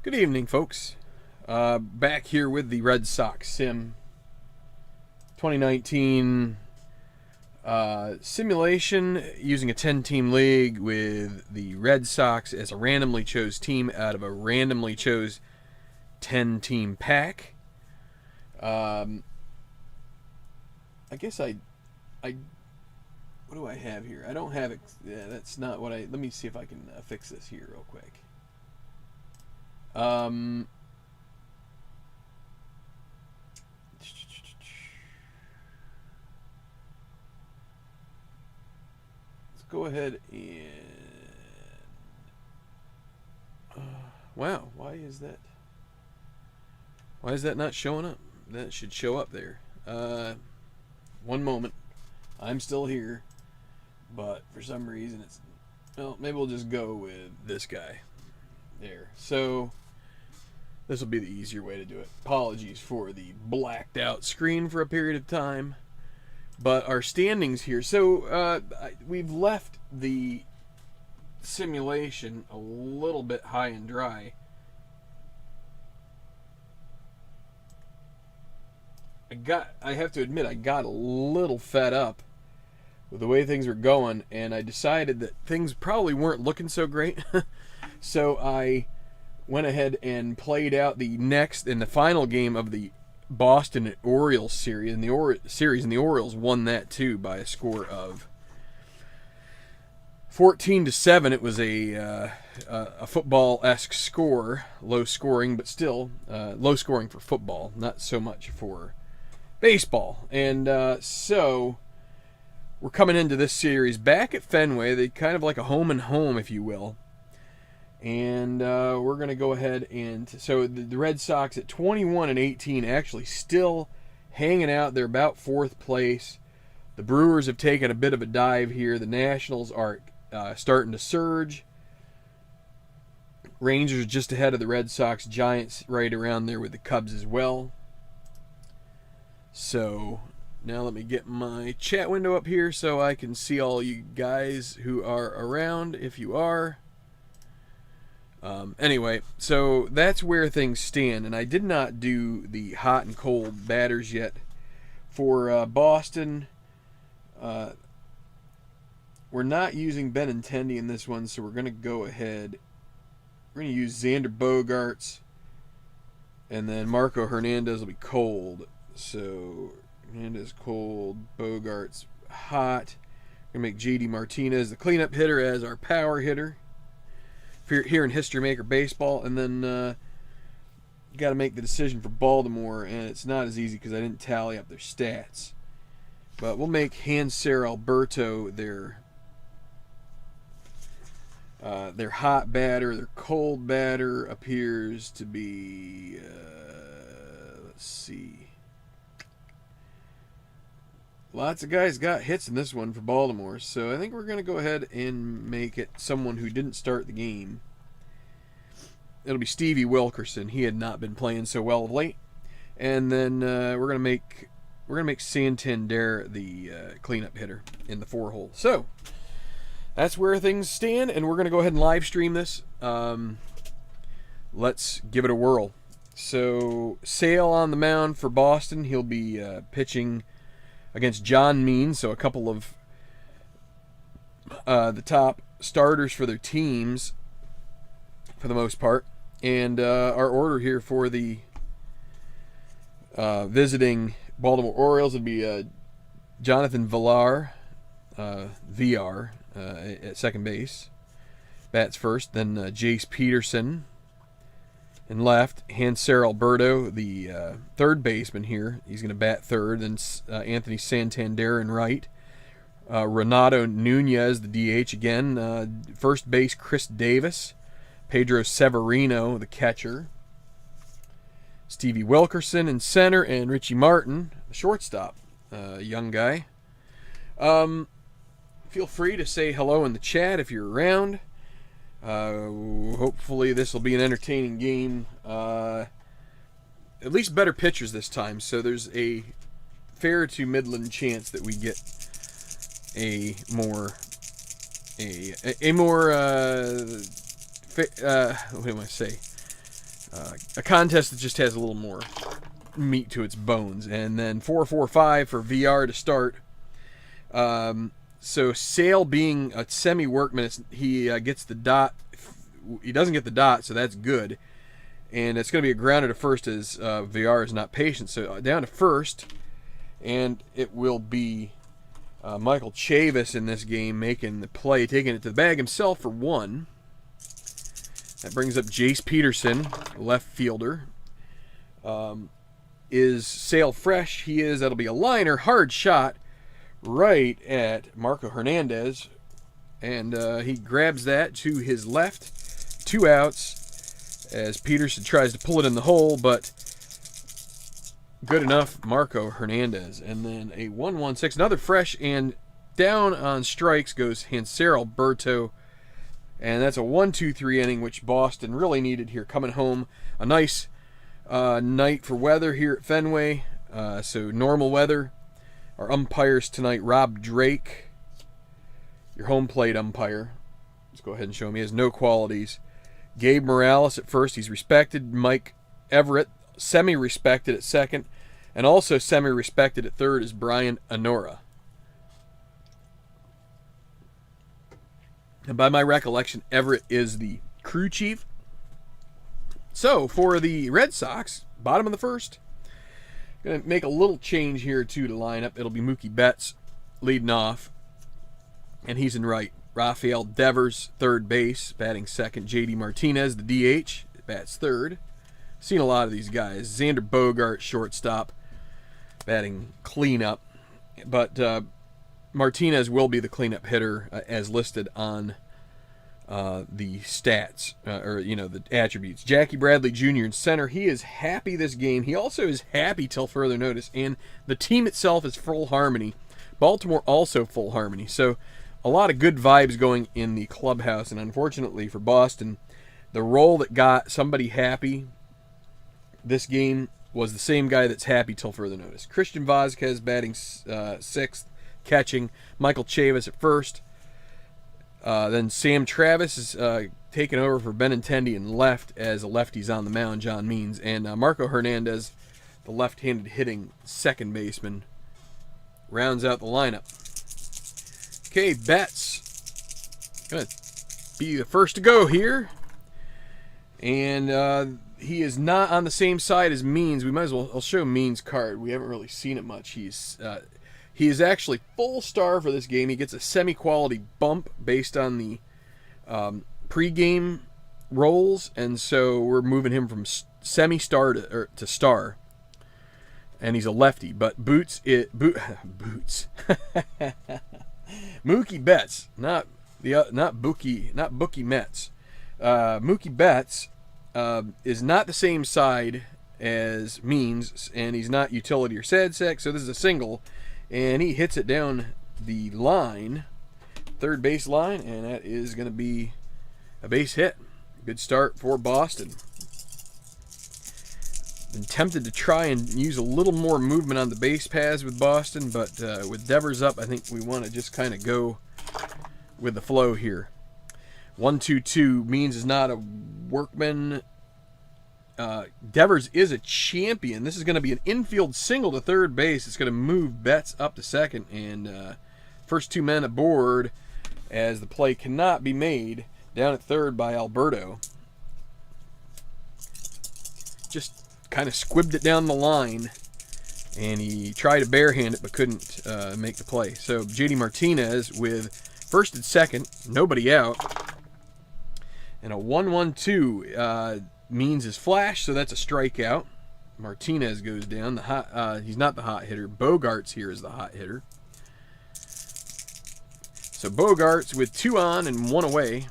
Good evening, folks. Back here with the Red Sox Sim 2019 simulation using a 10-team league with the Red Sox as a randomly chose team out of a randomly chose 10-team pack. I guess I what do I have here? I don't have it. Yeah, that's not what I. Let me see if I can fix this here real quick. Let's go ahead and wow, why is that not showing up? That should show up there. One moment. I'm still here, but for some reason it's, well, maybe we'll just go with this guy there. So this will be the easier way to do it. Apologies for the blacked out screen for a period of time. But our standings here. So we've left the simulation a little bit high and dry. I have to admit, I got a little fed up with the way things were going, and I decided that things probably weren't looking so great. So I went ahead and played out the next and the final game of the Boston Orioles series, and the Orioles won that too by a score of 14-7. It was a football-esque score, low scoring, but still low scoring for football, not so much for baseball. And so we're coming into this series back at Fenway. They kind of like a home and home, if you will. And we're going to go ahead and... So the Red Sox at 21-18 actually still hanging out. They're about fourth place. The Brewers have taken a bit of a dive here. The Nationals are starting to surge. Rangers just ahead of the Red Sox. Giants right around there with the Cubs as well. So now let me get my chat window up here so I can see all you guys who are around, if you are. Anyway, so that's where things stand, and I did not do the hot and cold batters yet. For Boston, we're not using Benintendi in this one, so we're going to go ahead. We're going to use Xander Bogaerts, and then Marco Hernandez will be cold. So Hernandez cold, Bogaerts hot. We're going to make JD Martinez the cleanup hitter as our power hitter here in History Maker Baseball. And then you got to make the decision for Baltimore, and it's not as easy because I didn't tally up their stats. But we'll make Hanser Alberto their hot batter. Their cold batter appears to be let's see. Lots of guys got hits in this one for Baltimore, so I think we're going to go ahead and make it someone who didn't start the game. It'll be Stevie Wilkerson. He had not been playing so well of late, and then we're going to make Santander the cleanup hitter in the 4-hole. So that's where things stand, and we're going to go ahead and live stream this. Let's give it a whirl. So Sale on the mound for Boston. He'll be pitching against John Means, so a couple of the top starters for their teams for the most part. And our order here for the visiting Baltimore Orioles would be Jonathan Villar, VR, at second base. Bats first, then Jace Peterson in left, Hanser Alberto, the third baseman here. He's going to bat third. Then Anthony Santander in right. Renato Nunez, the DH again. First base, Chris Davis. Pedro Severino, the catcher. Stevie Wilkerson in center. And Richie Martin, the shortstop. Young guy. Feel free to say hello in the chat if you're around. Hopefully this will be an entertaining game. At least better pitchers this time, so there's a fair to midland chance that we get a more what do I say? a contest that just has a little more meat to its bones. And then 4-4-5 for VR to start. So Sale being a semi-workman, he gets the dot. He doesn't get the dot, so that's good. And it's going to be a grounder to first as VR is not patient. So down to first, and it will be Michael Chavis in this game making the play, taking it to the bag himself for 1. That brings up Jace Peterson, left fielder. Is Sale fresh? He is. That'll be a liner, hard shot right at Marco Hernandez. And he grabs that to his left. 2 outs as Peterson tries to pull it in the hole, but good enough, Marco Hernandez. And then a 1-1-6, another fresh, and down on strikes goes Hanser Alberto. And that's a 1-2-3 inning, which Boston really needed here. Coming home, a nice night for weather here at Fenway. So normal weather. Our umpires tonight, Rob Drake, your home plate umpire. Let's go ahead and show him. He has no qualities. Gabe Morales at first. He's respected. Mike Everett, semi-respected at second. And also semi-respected at third is Brian Honora. And by my recollection, Everett is the crew chief. So, for the Red Sox, bottom of the first, going to make a little change here, too, to lineup. It'll be Mookie Betts leading off, and he's in right. Rafael Devers, third base, batting second. J.D. Martinez, the DH, bats third. Seen a lot of these guys. Xander Bogart, shortstop, batting cleanup. But Martinez will be the cleanup hitter as listed on the stats, or the attributes. Jackie Bradley Jr. in center. He is happy this game. He also is happy till further notice, and the team itself is full harmony. Baltimore also full harmony. So a lot of good vibes going in the clubhouse, and unfortunately for Boston, the role that got somebody happy this game was the same guy that's happy till further notice. Christian Vazquez batting sixth, catching. Michael Chavis at first. Then Sam Travis is taking over for Benintendi in left as a lefty's on the mound, John Means. And Marco Hernandez, the left-handed hitting second baseman, rounds out the lineup. Okay, Betts going to be the first to go here. And he is not on the same side as Means. We might as well, I'll show Means' card. We haven't really seen it much. He is actually full star for this game. He gets a semi-quality bump based on the pregame rolls, and so we're moving him from semi-star to star. And he's a lefty, but Boots. Mookie Betts, not Bookie Mets. Mookie Betts is not the same side as Means, and he's not utility or sad sack, so this is a single. And he hits it down the line, third base line, and that is going to be a base hit. Good start for Boston. Been tempted to try and use a little more movement on the base paths with Boston, but with Devers up, I think we want to just kind of go with the flow here. 1-2-2. Means is not a workman. Devers is a champion. This is going to be an infield single to third base. It's going to move Betts up to second, and first 2 men aboard as the play cannot be made down at third by Alberto. Just kind of squibbed it down the line, and he tried to barehand it but couldn't make the play. So J.D. Martinez with first and second, nobody out, and a 1-1-2. Means is flash, so that's a strikeout. Martinez goes down. He's not the hot hitter. Bogarts here is the hot hitter. So Bogarts with 2 on and 1 away.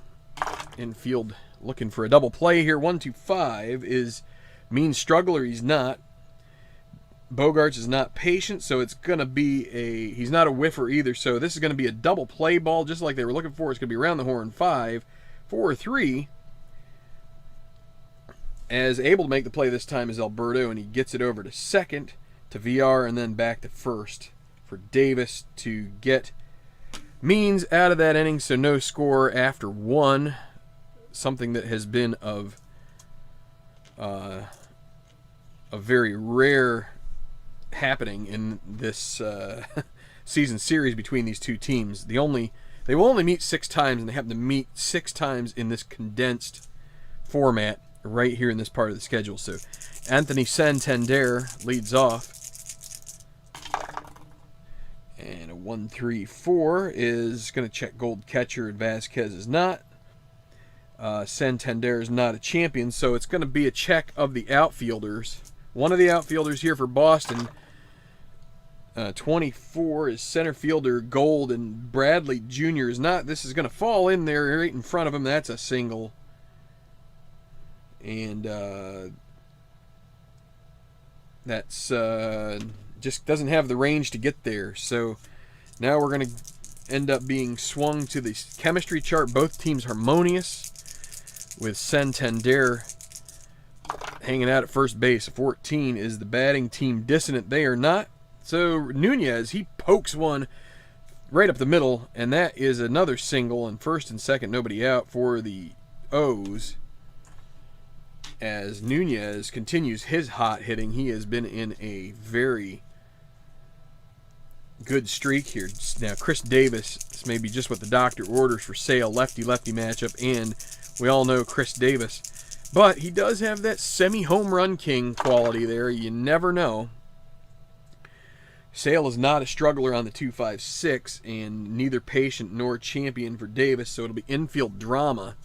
Infield looking for a double play here. 1-2-5 is Means struggler. He's not. Bogarts is not patient, so it's going to be he's not a whiffer either, so this is going to be a double play ball, just like they were looking for. It's going to be around the horn. 5-4-3. As able to make the play this time is Alberto, and he gets it over to second to VR and then back to first for Davis to get Means out of that inning, so no score after 1. Something that has been of a very rare happening in this season series between these two teams. They will only meet 6 times, and they happen to meet 6 times in this condensed format right here in this part of the schedule. So Anthony Santander leads off. And a 1-3-4 is going to check gold catcher, and Vasquez is not. Santander is not a champion, so it's going to be a check of the outfielders. One of the outfielders here for Boston, 24, is center fielder Gold, and Bradley Jr. is not. This is going to fall in there right in front of him. That's a single. And that's just doesn't have the range to get there. So now we're going to end up being swung to the chemistry chart. Both teams harmonious, with Santander hanging out at first base. 14 is the batting team dissonant. They are not. So Nunez, he pokes one right up the middle, and that is another single. And first and second, nobody out for the O's. As Nunez continues his hot hitting, he has been in a very good streak here. Now, Chris Davis, this may be just what the doctor orders for Sale, lefty-lefty matchup, and we all know Chris Davis. But he does have that semi-home run king quality there. You never know. Sale is not a struggler on the 2-5-6, and neither patient nor champion for Davis, so it'll be infield drama.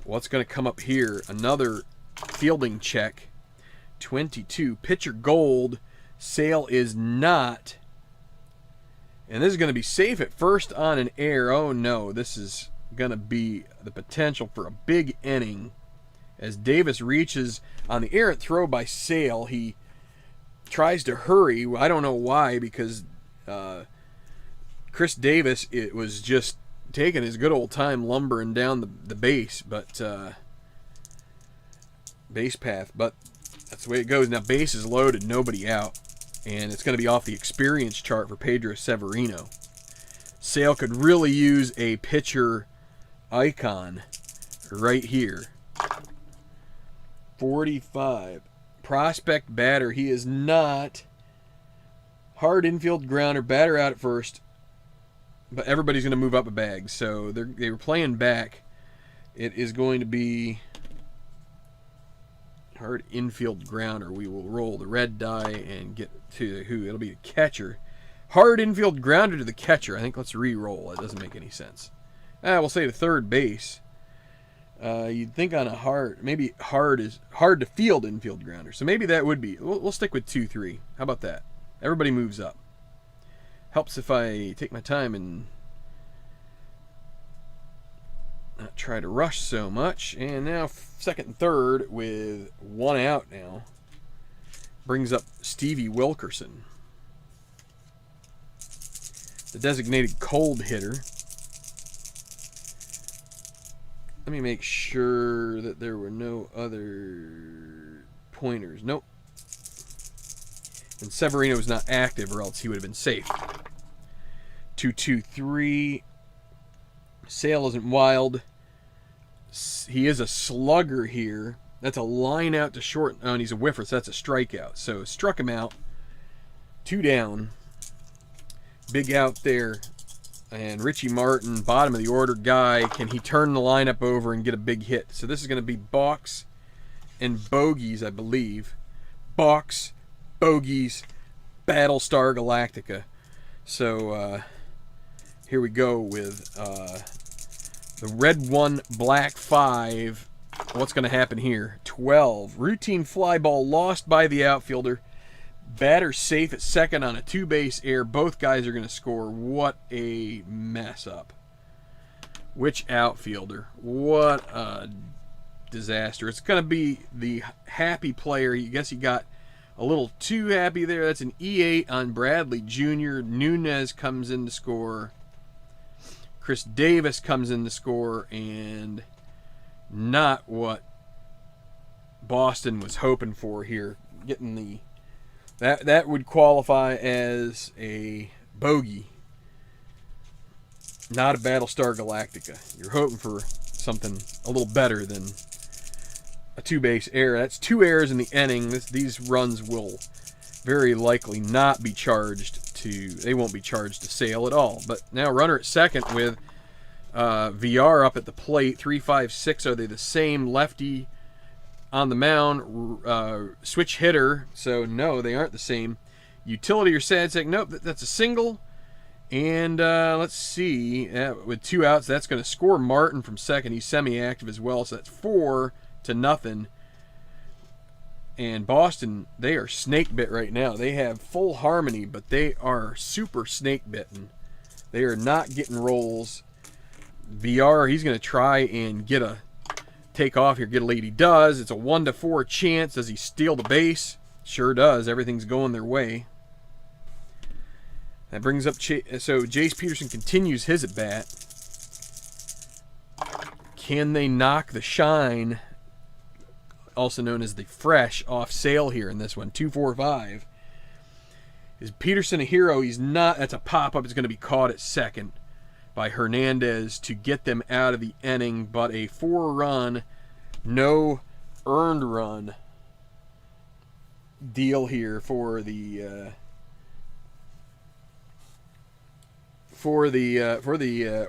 What's going to come up here? Another fielding check. 22. Pitcher Gold. Sale is not. And this is going to be safe at first on an error. Oh no, this is going to be the potential for a big inning. As Davis reaches on the errant throw by Sale, he tries to hurry. I don't know why, because Chris Davis, it was just taking his good old time lumbering down the base, but base path. But that's the way it goes. Now base is loaded, nobody out, and it's going to be off the experience chart for Pedro Severino. Sale could really use a pitcher icon right here. 45. Prospect batter. He is not. Hard infield grounder. Batter out at first. But everybody's going to move up a bag. So they were playing back. It is going to be hard infield grounder. We will roll the red die and get to who? It'll be the catcher. Hard infield grounder to the catcher. I think let's re-roll. It doesn't make any sense. We'll say to third base. You'd think on a hard, maybe hard is hard to field infield grounder. So maybe that would be. We'll stick with 2-3. How about that? Everybody moves up. Helps if I take my time and not try to rush so much. And now second and third with one out now. Brings up Stevie Wilkerson, the designated cold hitter. Let me make sure that there were no other pointers. Nope. And Severino was not active, or else he would have been safe. 2-2-3. Sale isn't wild. He is a slugger here. That's a line out to short. Oh, and he's a whiffer, so that's a strikeout. So struck him out. 2 down. Big out there. And Richie Martin, bottom of the order guy. Can he turn the lineup over and get a big hit? So this is going to be balks and bogeys, I believe. Balks, bogeys, Battlestar Galactica. So here we go with the red 1, black 5. What's going to happen here? 12. Routine fly ball lost by the outfielder. Batter safe at second on a 2-base error. Both guys are going to score. What a mess up. Which outfielder? What a disaster. It's going to be the happy player. I guess he got a little too happy there. That's an E8 on Bradley Jr. Nunez comes in to score. Chris Davis comes in to score. And not what Boston was hoping for here. Getting the... That would qualify as a bogey, not a Battlestar Galactica. You're hoping for something a little better than a 2-base error. That's 2 errors in the inning. These runs will very likely not be charged to, they won't be charged to Sale at all. But now runner at second with VR up at the plate. 3, 5, 6. Are they the same lefty on the mound? Switch hitter. So no, they aren't the same. Utility or sad sack. Nope, that's a single. And let's see. With 2 outs, that's going to score Martin from second. He's semi-active as well. So that's 4-0. And Boston, they are snake bit right now. They have full harmony, but they are super snake bitten. They are not getting rolls. VR, he's going to try and get a take off here, get a lead. He does. It's a 1-4 chance. Does he steal the base? Sure does. Everything's going their way. That brings up so Jace Peterson continues his at bat. Can they knock the shine, also known as the fresh, off Sale here in this one? 2-4-5. Is Peterson a hero? He's not. That's a pop-up. It's going to be caught at second by Hernandez to get them out of the inning. But a 4-run, no earned run deal here for the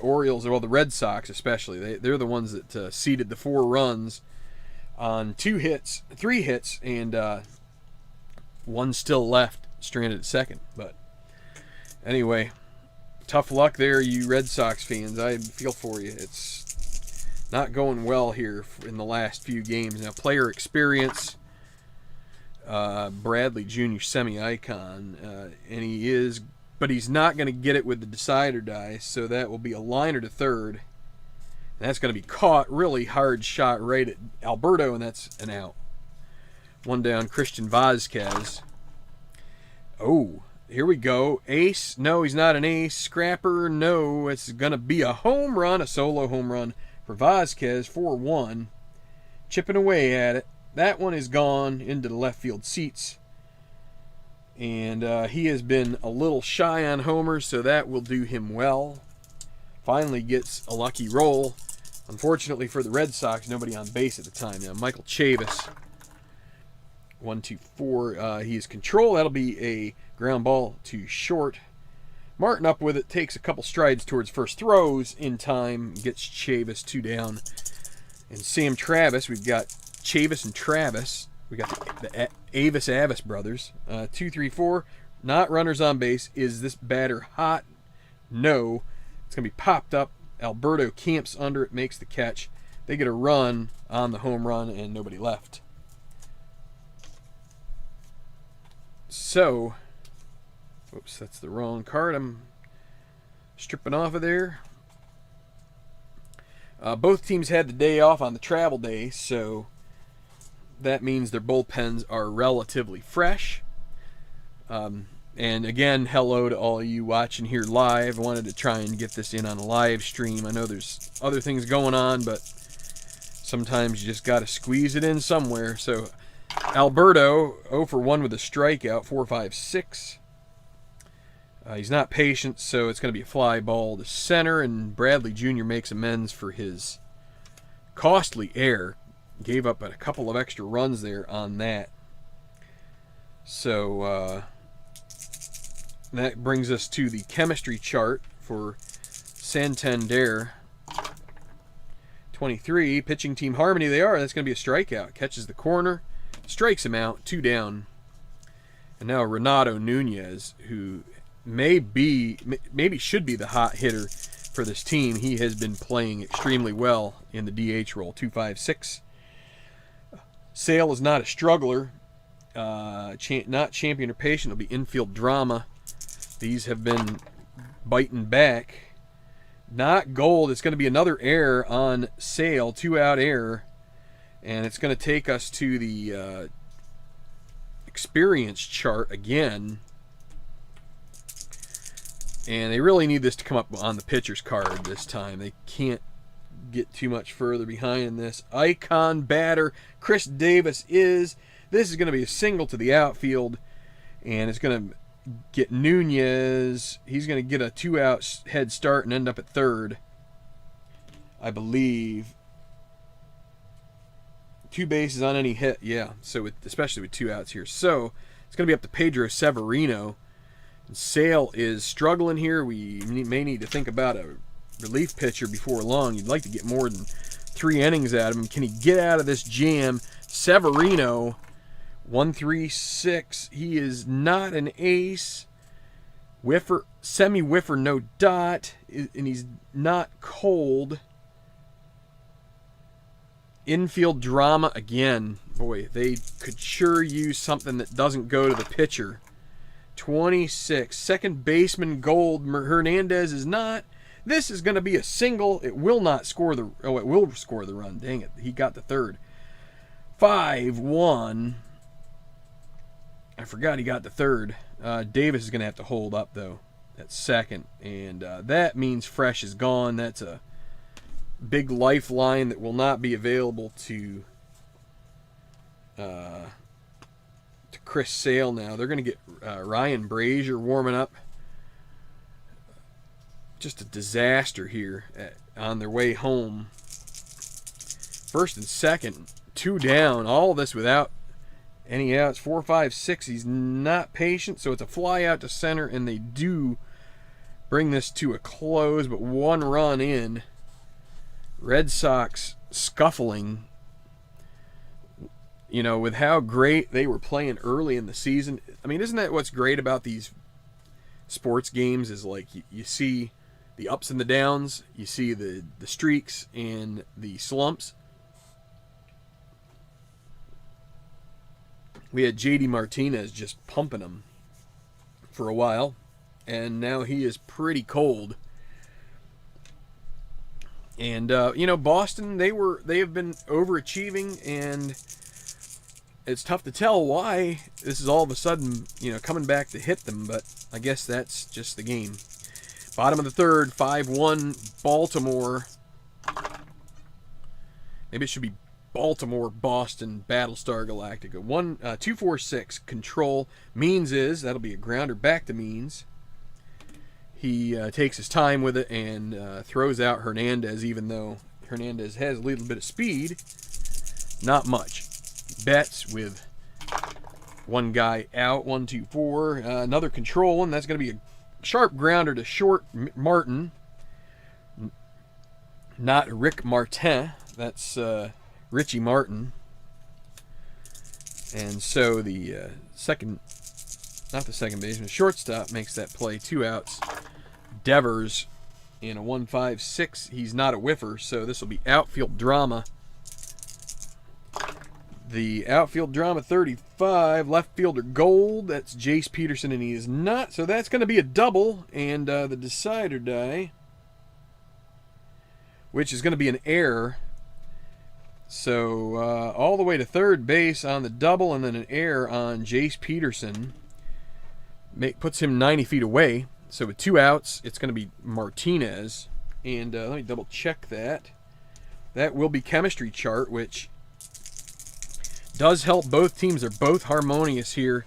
Orioles, well, the Red Sox especially. They're the ones that seeded the 4 runs on 3 hits, and 1 still left, stranded at second. But anyway, tough luck there, you Red Sox fans. I feel for you. It's not going well here in the last few games. Now, player experience, Bradley Jr., semi-icon, and he is, but he's not going to get it with the decide or die, so that will be a liner to third. And that's going to be caught. Really hard shot right at Alberto, and that's an out. 1 down, Christian Vazquez. Oh, here we go. Ace. No, he's not an ace. Scrapper. No, it's going to be a home run, a solo home run for Vazquez. 4-1. Chipping away at it. That one is gone into the left field seats. And he has been a little shy on homers, so that will do him well. Finally gets a lucky roll. Unfortunately for the Red Sox, nobody on base at the time. Now, Michael Chavis, 1-2-4. He is control. That'll be a ground ball to short. Martin up with it, takes a couple strides towards first, throws in time, gets Chavis 2 down. And Sam Travis, we've got Chavis and Travis. We got the Avis brothers. 2-3-4. Not runners on base. Is this batter hot? No. It's going to be popped up. Alberto camps under it, makes the catch. They get a run on the home run, and nobody left. So, whoops, that's the wrong card. I'm stripping off of there. Both teams had the day off on the travel day, so that means their bullpens are relatively fresh. And again, hello to all of you watching here live. I wanted to try and get this in on a live stream. I know there's other things going on, but sometimes you just got to squeeze it in somewhere. So Alberto, 0-for-1 with a strikeout, 4-5-6. He's not patient, so it's going to be a fly ball to center, and Bradley Jr. makes amends for his costly error. Gave up a couple of extra runs there on that. So that brings us to the chemistry chart for Santander. 23, pitching team harmony they are. That's going to be a strikeout. Catches the corner, strikes him out, 2 down. And now Renato Nunez, who maybe should be the hot hitter for this team. He has been playing extremely well in the DH role, 2-5-6. Sale is not a struggler, not champion or patient. It'll be infield drama. These have been biting back. Not gold. It's going to be another error on Sale, 2-out error. And it's going to take us to the experience chart again. And they really need this to come up on the pitcher's card this time. They can't get too much further behind this. Icon batter Chris Davis is. This is going to be a single to the outfield, and it's going to get Nunez. He's going to get a 2-out head start and end up at third, I believe. 2 bases on any hit, yeah. So especially with 2 outs here. So it's going to be up to Pedro Severino. And Sale is struggling here. We may need to think about a relief pitcher before long. You'd like to get more than 3 innings out of him. Can he get out of this jam? Severino, 1-3-6. He is not an ace. Whiffer, semi-whiffer, no dot, and he's not cold. Infield drama again. Boy, they could sure use something that doesn't go to the pitcher. 26. Second baseman gold. Hernandez is not. This is going to be a single. It will not score the. Oh, it will score the run. Dang it. He got the third. 5-1. I forgot he got the third. Davis is going to have to hold up, though, at second. And that means Fresh is gone. That's a big lifeline that will not be available to Chris Sale now. They're going to get Ryan Brazier warming up. Just a disaster here on their way home. First and second, 2 down. All this without any outs. 4, 5, 6. He's not patient, so it's a fly out to center, and they do bring this to a close, but 1 run in. Red Sox scuffling. You know, with how great they were playing early in the season. I mean, isn't that what's great about these sports games is like you see the ups and the downs, you see the streaks and the slumps. We had JD Martinez just pumping them for a while, and now he is pretty cold. And you know, Boston, they have been overachieving, and it's tough to tell why this is all of a sudden, you know, coming back to hit them, but I guess that's just the game. Bottom of the third, 5-1 Baltimore. Maybe it should be Baltimore, Boston, Battlestar Galactica. 2-4-6 control. Means that'll be a grounder back to Means. He takes his time with it and throws out Hernandez, even though Hernandez has a little bit of speed. Not much. Betts with 1 guy out. 1-2-4. Another control one. That's going to be a sharp grounder to short Martin. Not Rick Martin. That's Richie Martin. And so the not the second baseman, shortstop makes that play. 2 outs. Devers in a 1-5-6. He's not a whiffer, so this will be outfield drama. The outfield drama 35, left fielder gold. That's Jace Peterson, and he is not. So that's going to be a double, and the decider die, which is going to be an error. So all the way to third base on the double, and then an error on Jace Peterson. Puts him 90 feet away. So with 2 outs, it's going to be Martinez. And let me double check that. That will be chemistry chart, which does help both teams. They're both harmonious here.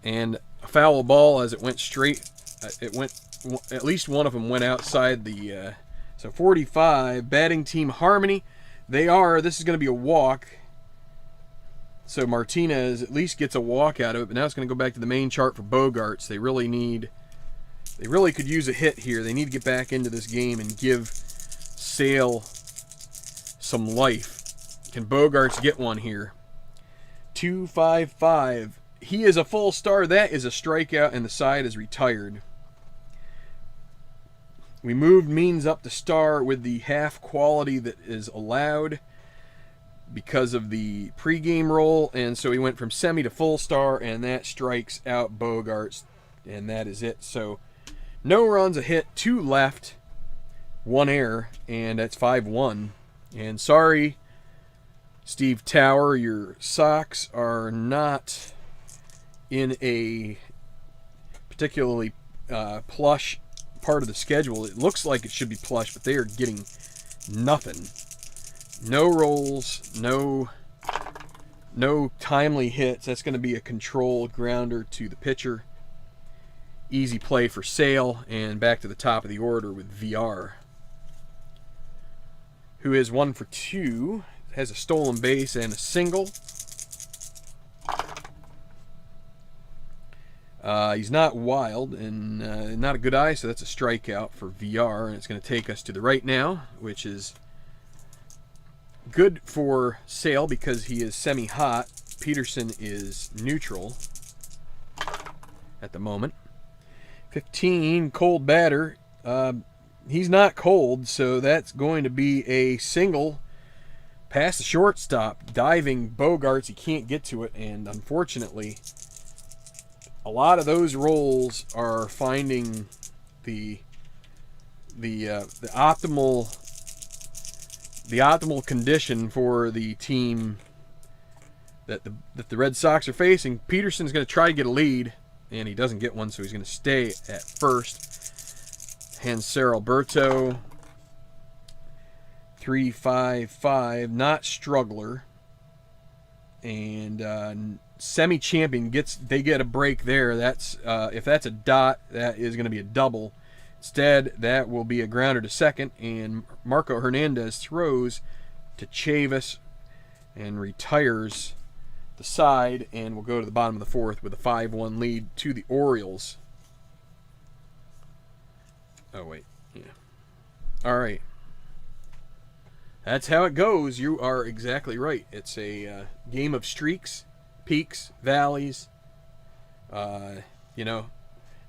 And a foul ball as it went straight. At least one of them went outside the. So 45, batting team harmony. This is going to be a walk. So Martinez at least gets a walk out of it. But now it's going to go back to the main chart for Bogarts. They really could use a hit here. They need to get back into this game and give Sale some life. Can Bogarts get one here? 2-5-5. He is a full star. That is a strikeout, and the side is retired. We moved Means up to star with the half quality that is allowed because of the pregame roll, and so he went from semi to full star, and that strikes out Bogarts, and that is it. So no runs, a hit, 2 left, 1 error, and that's 5-1. And sorry, Steve Tower, your Sox are not in a particularly plush part of the schedule. It looks like it should be plush, but they are getting nothing. No rolls, no timely hits. That's going to be a controlled grounder to the pitcher. Easy play for Sale, and back to the top of the order with VR, who is 1 for 2. has a stolen base and a single. He's not wild and not a good eye, so that's a strikeout for VR, and it's going to take us to the right now, which is good for Sale because he is semi-hot. Peterson is neutral at the moment. 15, cold batter. He's not cold, so that's going to be a single past the shortstop. Diving Bogarts, he can't get to it, and unfortunately, a lot of those rolls are finding the optimal condition for the team that the Red Sox are facing. Peterson's going to try to get a lead, and he doesn't get one, so he's going to stay at first. Hanser Alberto, 3-5-5, not struggler, and semi-champion they get a break there. That's if that's a dot, that is going to be a double. Instead, that will be a grounder to second, and Marco Hernandez throws to Chavis and retires the side, and we'll go to the bottom of the fourth with a 5-1 lead to the Orioles. Oh, wait. Yeah. All right. That's how it goes. You are exactly right. It's a game of streaks, peaks, valleys. You know,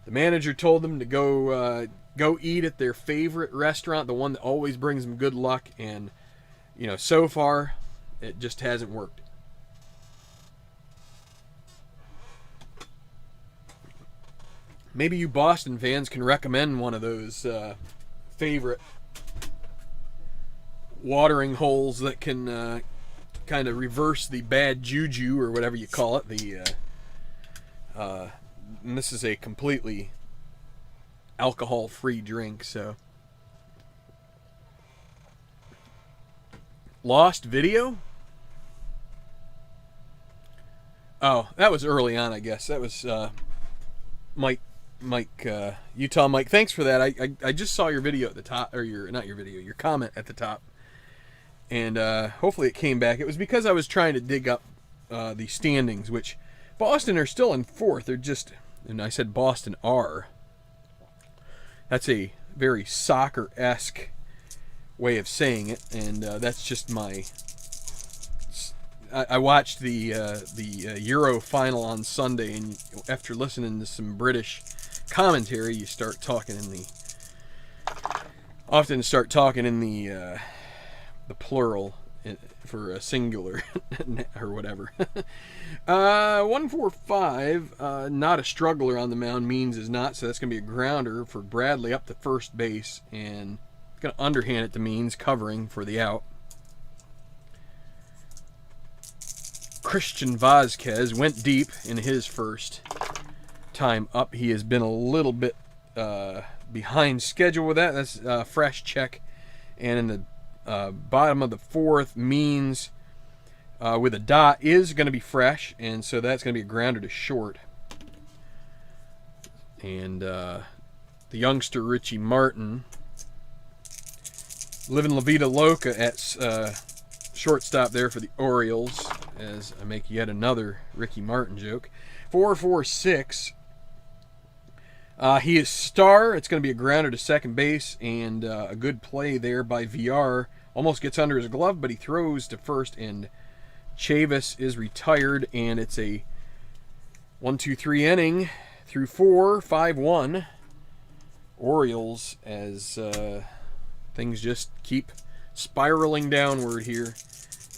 the manager told them to go eat at their favorite restaurant, the one that always brings them good luck, and you know, so far it just hasn't worked. Maybe you Boston fans can recommend one of those favorite watering holes that can kind of reverse the bad juju or whatever you call it. And this is a completely alcohol-free drink, so. Lost video? Oh, that was early on, I guess. That was Utah Mike. Thanks for that. I just saw your video at the top, or your comment at the top. And hopefully it came back. It was because I was trying to dig up the standings, which Boston are still in fourth. They're just, and I said Boston are. That's a very soccer-esque way of saying it, and that's just my. I watched the Euro final on Sunday, and after listening to some British commentary, you start talking in the plural for a singular or whatever. 1-4-5, not a struggler on the mound. Means is not, so that's going to be a grounder for Bradley up to first base, and going to underhand it to Means, covering for the out. Christian Vazquez went deep in his first time up. He has been a little bit behind schedule with that. That's a fresh check. And in the bottom of the fourth, Means with a dot is going to be fresh, and so that's going to be a grounder to short. And the youngster Richie Martin living La Vida Loca at shortstop there for the Orioles, as I make yet another Ricky Martin joke. 4-4-6. He is star. It's going to be a grounder to second base, and a good play there by VR. Almost gets under his glove, but he throws to first, and Chavis is retired, and it's a 1-2-3 inning through 4, 5-1. Orioles, as things just keep spiraling downward here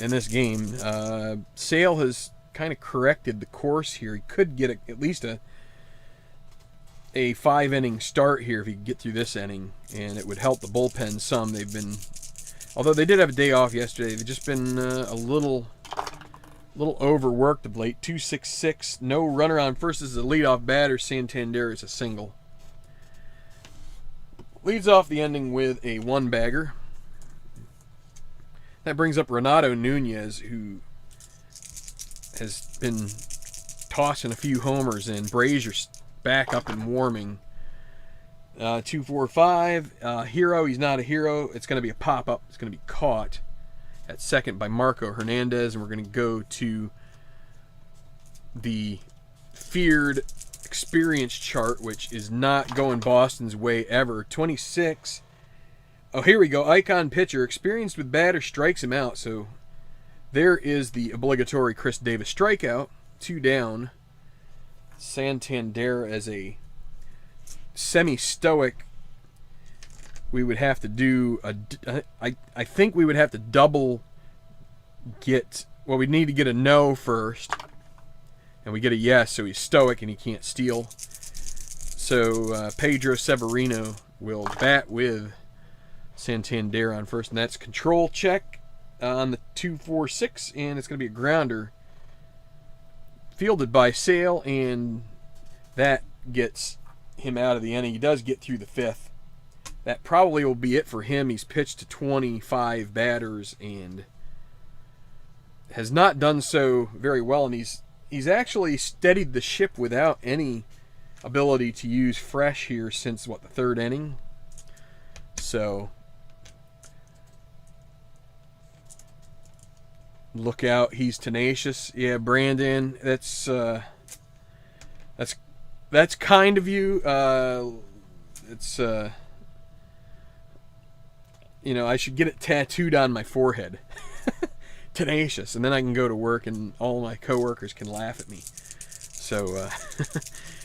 in this game. Sale has kind of corrected the course here. He could get at least a 5-inning start here if he could get through this inning, and it would help the bullpen some. They've been, although they did have a day off yesterday, they've just been a little overworked of late. 2-6-6, no runner on first as a leadoff batter. Santander is a single. Leads off the ending with a one-bagger. That brings up Renato Nunez, who has been tossing a few homers, and Brazier's back up and warming. 2-4-5. Hero, he's not a hero. It's going to be a pop-up. It's going to be caught at second by Marco Hernandez, and we're going to go to the feared experience chart, which is not going Boston's way ever. 26. Oh, here we go. Icon pitcher. Experienced with batter strikes him out. So there is the obligatory Chris Davis strikeout. 2 down. Santander as a semi-stoic. We would have to do I think we would have to double get. Well, we need to get a no first. And we get a yes, so he's stoic and he can't steal. So Pedro Severino will bat with Santander on first, and that's control check on the 2-4-6, and it's going to be a grounder fielded by Sale, and that gets him out of the inning. He does get through the 5th. That probably will be it for him. He's pitched to 25 batters and has not done so very well, and he's actually steadied the ship without any ability to use fresh here since, what, the 3rd inning? So look out, he's tenacious. Yeah, Brandon, that's kind of you. It's you know, I should get it tattooed on my forehead. Tenacious, and then I can go to work and all my coworkers can laugh at me. So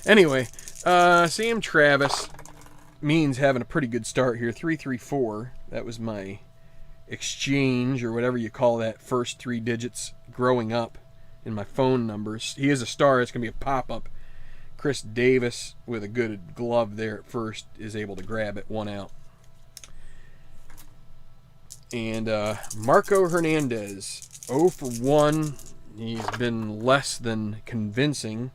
anyway, Sam Travis means having a pretty good start here. 334. That was my exchange, or whatever you call that, first 3 digits growing up in my phone numbers. He is a star. It's going to be a pop-up. Chris Davis with a good glove there at first is able to grab it, 1 out. And Marco Hernandez, 0 for 1. He's been less than convincing.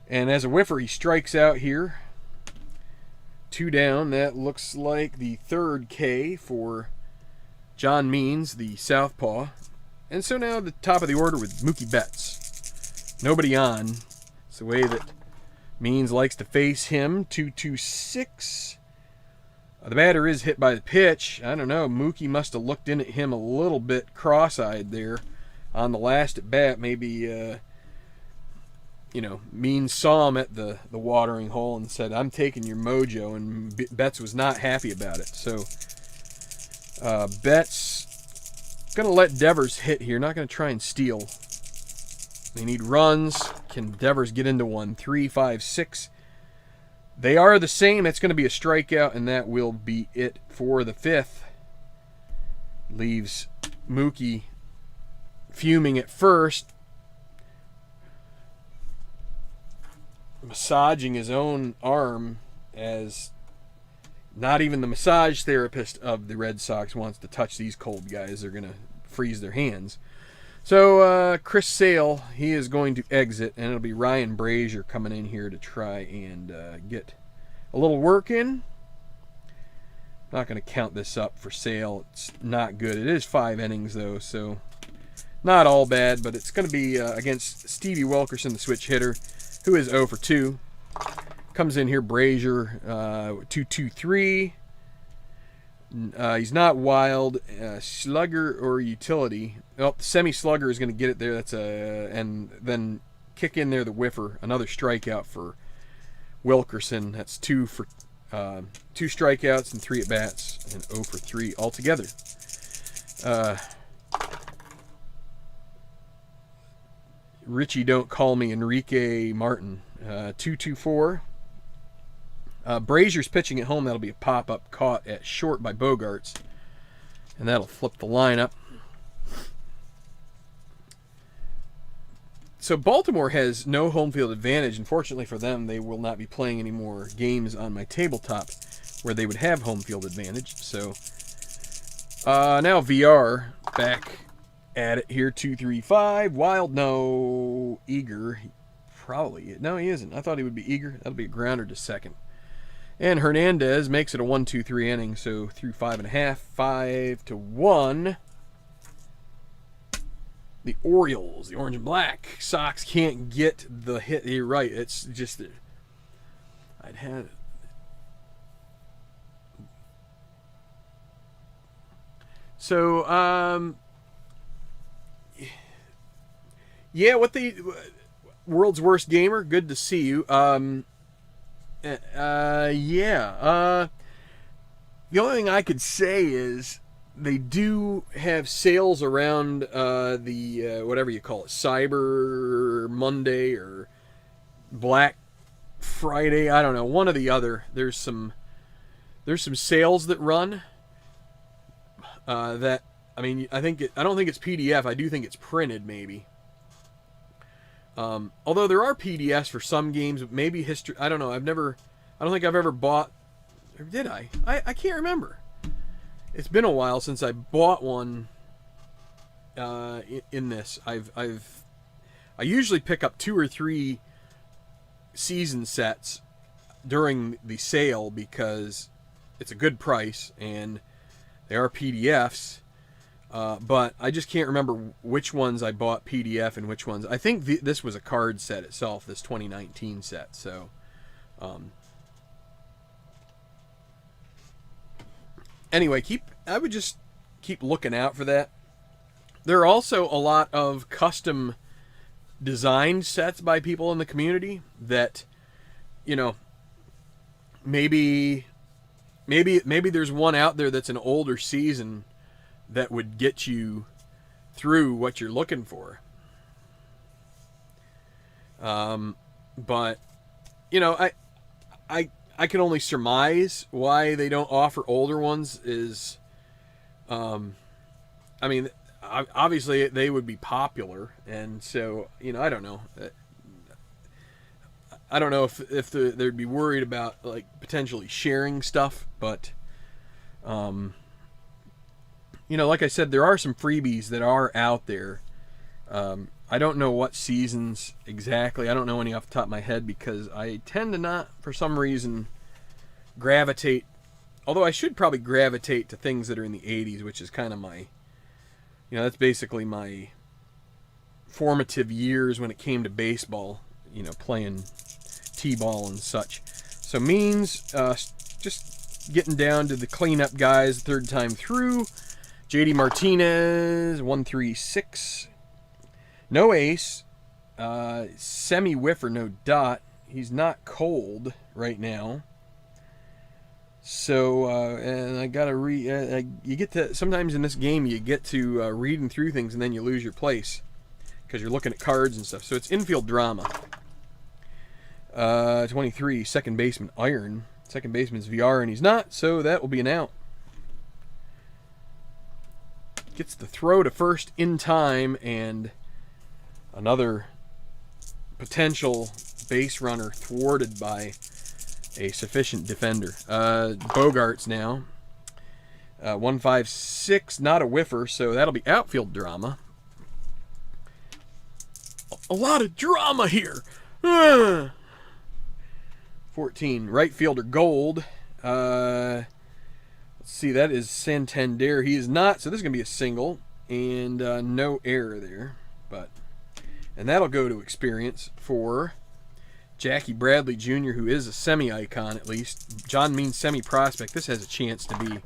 And as a whiffer, he strikes out here. 2 down. That looks like the 3rd K for John Means, the southpaw. And so now the top of the order with Mookie Betts. Nobody on. It's the way that Means likes to face him. 2-2-6. The batter is hit by the pitch. I don't know. Mookie must have looked in at him a little bit cross-eyed there on the last at bat. Maybe, you know, Means saw him at the watering hole and said, "I'm taking your mojo," and Betts was not happy about it. So Betts going to let Devers hit here. Not going to try and steal. They need runs. Can Devers get into one? 3, 5, 6. They are the same. It's going to be a strikeout, and that will be it for the 5th. Leaves Mookie fuming at first, massaging his own arm, as not even the massage therapist of the Red Sox wants to touch these cold guys. They're going to freeze their hands. So Chris Sale, he is going to exit, and it'll be Ryan Brazier coming in here to try and get a little work in. Not going to count this up for Sale. It's not good. It is 5 innings, though, so not all bad, but it's going to be against Stevie Wilkerson, the switch hitter, who is 0 for 2. Comes in here, Brazier, 2-2-3. He's not wild, slugger or utility. Oh, the semi-slugger is going to get it there. That's and then kick in there the whiffer. Another strikeout for Wilkerson. That's 2 strikeouts and 3 at bats, and 0 for 3 altogether. Richie, don't call me Enrique Martin. 2-2-4. Brazier's pitching at home. That'll be a pop-up caught at short by Bogarts, and that'll flip the lineup. So Baltimore has no home field advantage. Unfortunately for them, they will not be playing any more games on my tabletop where they would have home field advantage. So now VR back at it here. 2-3-5. Wild, no. Eager, probably. No, he isn't. I thought he would be eager. That'll be a grounder to second. And Hernandez makes it a 1-2-3 inning, so through 5.5, 5-1. The Orioles, the orange and black Sox, can't get the hit. You're right. It's just I'd had it. So Yeah, what the world's worst gamer? Good to see you. Yeah. The only thing I could say is they do have sales around the whatever you call it, Cyber Monday or Black Friday. I don't know, one or the other. There's some sales that run. That I mean, I don't think it's PDF. I do think it's printed, maybe. Although there are PDFs for some games, maybe history. I don't know. I don't think I've ever bought. Or did I? I can't remember. It's been a while since I bought one. In this, I usually pick up 2 or 3 season sets during the sale because it's a good price and they are PDFs. But I just can't remember which ones I bought PDF and which ones. I think this was a card set itself, this 2019 set. So, anyway, I would just keep looking out for that. There are also a lot of custom designed sets by people in the community that, you know, maybe there's one out there that's an older season that would get you through what you're looking for. But, you know, I can only surmise why they don't offer older ones is, I mean, obviously they would be popular, and so, you know, I don't know. I don't know if they'd be worried about, like, potentially sharing stuff, but, you know, like I said, there are some freebies that are out there. I don't know what seasons exactly. I don't know any off the top of my head because I tend to not, for some reason, gravitate. Although I should probably gravitate to things that are in the 80s, which is kind of my, you know, that's basically my formative years when it came to baseball, you know, playing T-ball and such. So Means, just getting down to the cleanup guys, third time through. JD Martinez, 136. No ace. Semi-whiffer, no dot. He's not cold right now. So, and I gotta you get to, sometimes in this game you get to reading through things and then you lose your place because you're looking at cards and stuff. So it's infield drama. 23, second baseman, iron. Second baseman's VR and he's not, so that will be an out. Gets the throw to first in time, and another potential base runner thwarted by a sufficient defender. Bogarts now. 156, not a whiffer, so that'll be outfield drama. A lot of drama here. 14, right fielder Gold. See, that is Santander. He is not, so this is going to be a single, and no error there. And that'll go to experience for Jackie Bradley Jr., who is a semi-icon at least. John Means semi-prospect. This has a chance to be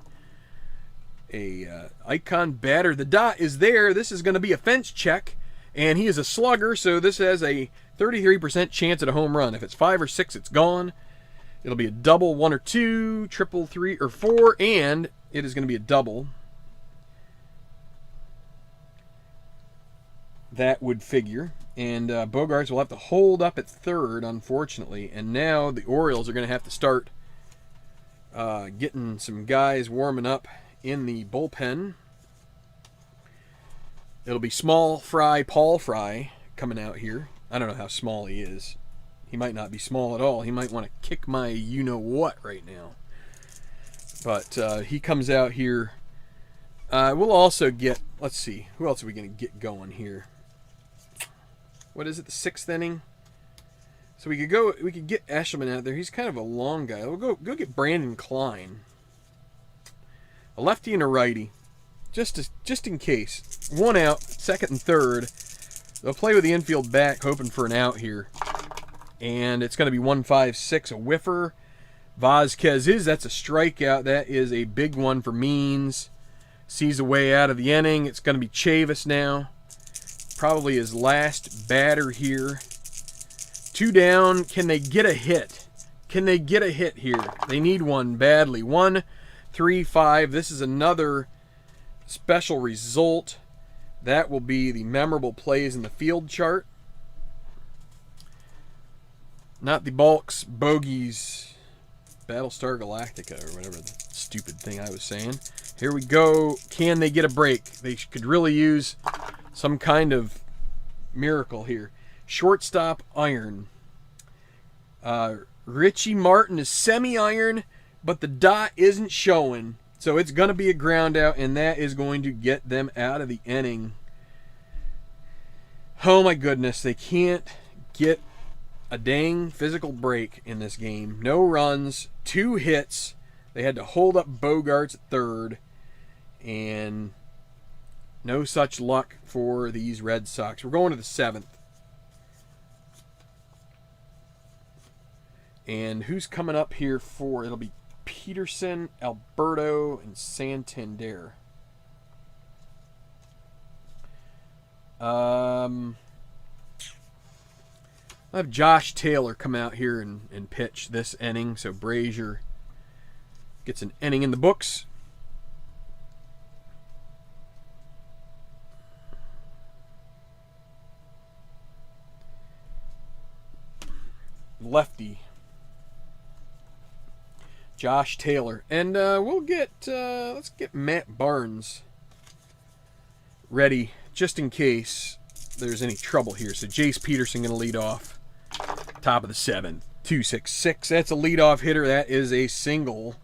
a icon batter. The dot is there. This is going to be a fence check, and he is a slugger, so this has a 33% chance at a home run. If it's 5 or 6, it's gone. It'll be a double, 1 or 2, triple, 3 or 4, and it is going to be a double. That would figure. And Bogarts will have to hold up at third, unfortunately. And now the Orioles are going to have to start getting some guys warming up in the bullpen. It'll be Small Fry, Paul Fry coming out here. I don't know how small he is. He might not be small at all. He might want to kick my you-know-what right now. But he comes out here. We'll also get, let's see, who else are we going to get going here? What is it, the 6th inning? So we could get Eshelman out there. He's kind of a long guy. We'll go get Brandon Klein. A lefty and a righty. Just in case. 1 out, second and third. They'll play with the infield back, hoping for an out here. And it's going to be 1-5-6, a whiffer. Vazquez that's a strikeout. That is a big one for Means. Sees a way out of the inning. It's going to be Chavis now. probably his last batter here. 2 down. Can they get a hit? Can they get a hit here? They need one badly. 1, 3, 5. This is another special result. That will be the memorable plays in the field chart. Not the bulks, bogeys, Battlestar Galactica, or whatever the stupid thing I was saying. Here we go. Can they get a break? They could really use some kind of miracle here. Shortstop, iron. Richie Martin is semi-iron, but the dot isn't showing. So it's going to be a ground out, and that is going to get them out of the inning. Oh my goodness, they can't get a dang physical break in this game. No runs, 2 hits. They had to hold up Bogarts at third, and no such luck for these Red Sox. We're going to the 7th. And who's coming up here for? It'll be Peterson, Alberto, and Santander. I'll have Josh Taylor come out here and pitch this inning. So Brazier gets an inning in the books. Lefty. Josh Taylor. And we'll get, let's get Matt Barnes ready just in case there's any trouble here. So Jace Peterson going to lead off. Top of the 7th. 2-6-6. That's a leadoff hitter. That is a single.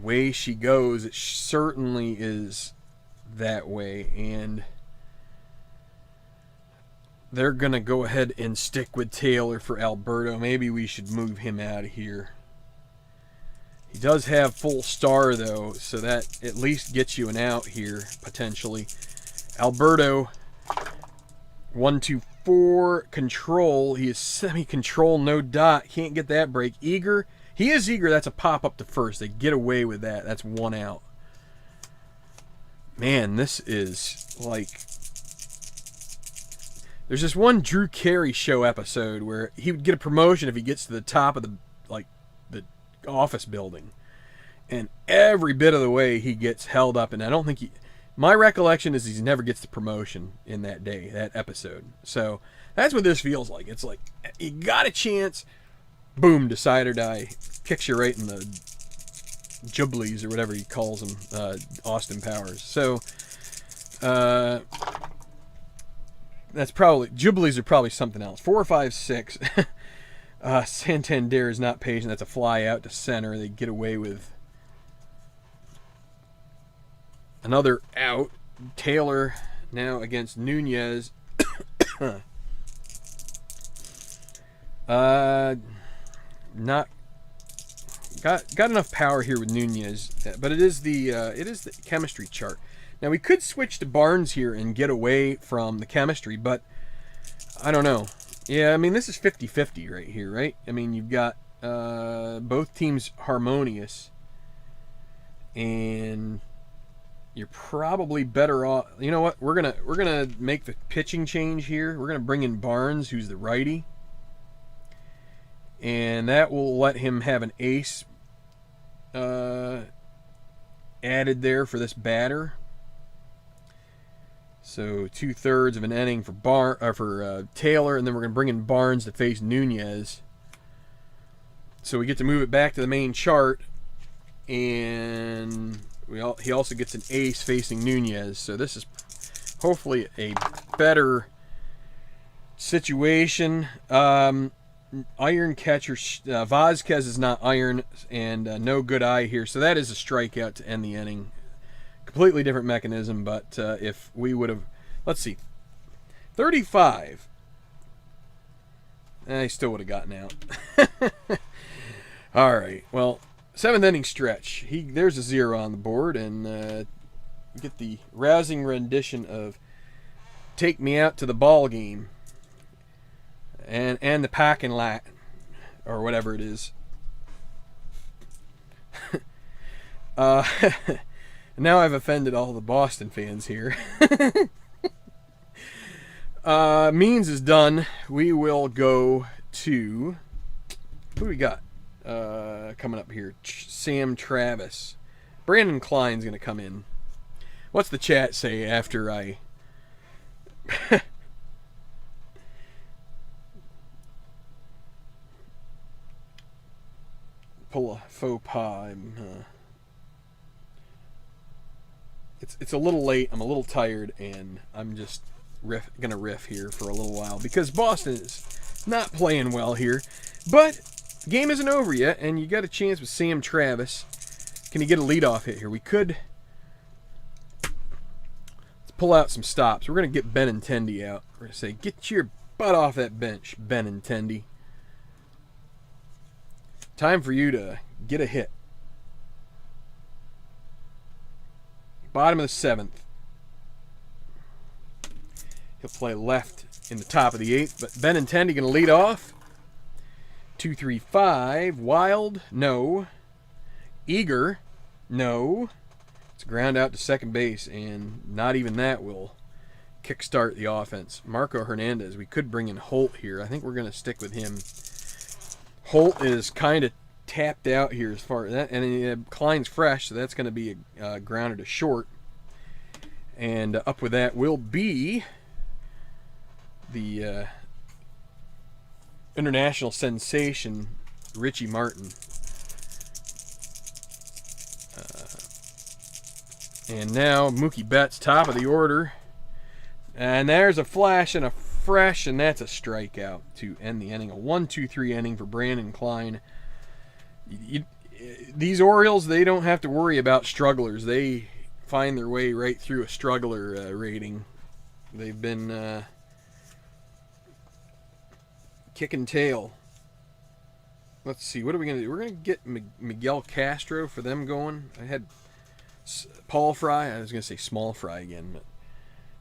Way she goes, it certainly is that way. And they're going to go ahead and stick with Taylor for Alberto. Maybe we should move him out of here. He does have full star, though, so that at least gets you an out here, potentially. Alberto, 1, 2, 4, control. He is semi-control, no dot. Can't get that break. Eager. He is eager. That's a pop up to first. They get away with that. That's 1 out. Man, this is like... There's this one Drew Carey show episode where he would get a promotion if he gets to the top of the office building, and every bit of the way he gets held up, and I don't think my recollection is he never gets the promotion in that day, that episode. So that's what this feels like. It's like you got a chance, boom, decide or die, kicks you right in the jublies or whatever he calls them, Austin Powers. So that's probably, jublies are probably something else. 4, 5, 6. Santander is not patient. That's a fly out to center. They get away with another out. Taylor now against Nunez. Not got enough power here with Nunez, but it is the chemistry chart. Now we could switch to Barnes here and get away from the chemistry, but I don't know. Yeah, I mean, this is 50-50 right here, right? I mean, you've got both teams harmonious, and you're probably better off. You know what? We're gonna make the pitching change here. We're gonna bring in Barnes, who's the righty, and that will let him have an ace added there for this batter. So 2/3 of an inning for Taylor, and then we're going to bring in Barnes to face Nunez. So we get to move it back to the main chart, and he also gets an ace facing Nunez. So this is hopefully a better situation. Iron catcher Vazquez is not iron, and no good eye here. So that is a strikeout to end the inning. Completely different mechanism, but if we would have, let's see, 35, I still would have gotten out. All right, well, 7th inning stretch. There's a 0 on the board, and get the rousing rendition of "Take Me Out to the Ball Game" and the packing lot, or whatever it is. And now I've offended all the Boston fans here. Means is done. We will go to... Who do we got coming up here? Sam Travis. Brandon Klein's going to come in. What's the chat say after I... pull a faux pas? It's a little late. I'm a little tired, and I'm just gonna riff here for a little while because Boston is not playing well here. But the game isn't over yet, and you got a chance with Sam Travis. Can he get a leadoff hit here? We could. Let's pull out some stops. We're gonna get Benintendi out. We're gonna say, get your butt off that bench, Benintendi. Time for you to get a hit. Bottom of the 7th. He'll play left in the top of the 8th, but Benintendi going to lead off. 2-3-5. Wild, no. Eager, no. It's a ground out to second base, and not even that will kickstart the offense. Marco Hernandez. We could bring in Holt here. I think we're going to stick with him. Holt is kind of tapped out here as far as that, and Klein's fresh, so that's going to be a grounder to short. And up with that will be the international sensation Richie Martin. And now Mookie Betts, top of the order, and there's a flash and a fresh, and that's a strikeout to end the inning. A 1-2-3 inning for Brandon Klein. These Orioles, they don't have to worry about strugglers. They find their way right through a struggler rating. They've been kicking tail. Let's see, what are we going to do? We're going to get Miguel Castro for them going. I had Paul Fry. I was going to say Small Fry again.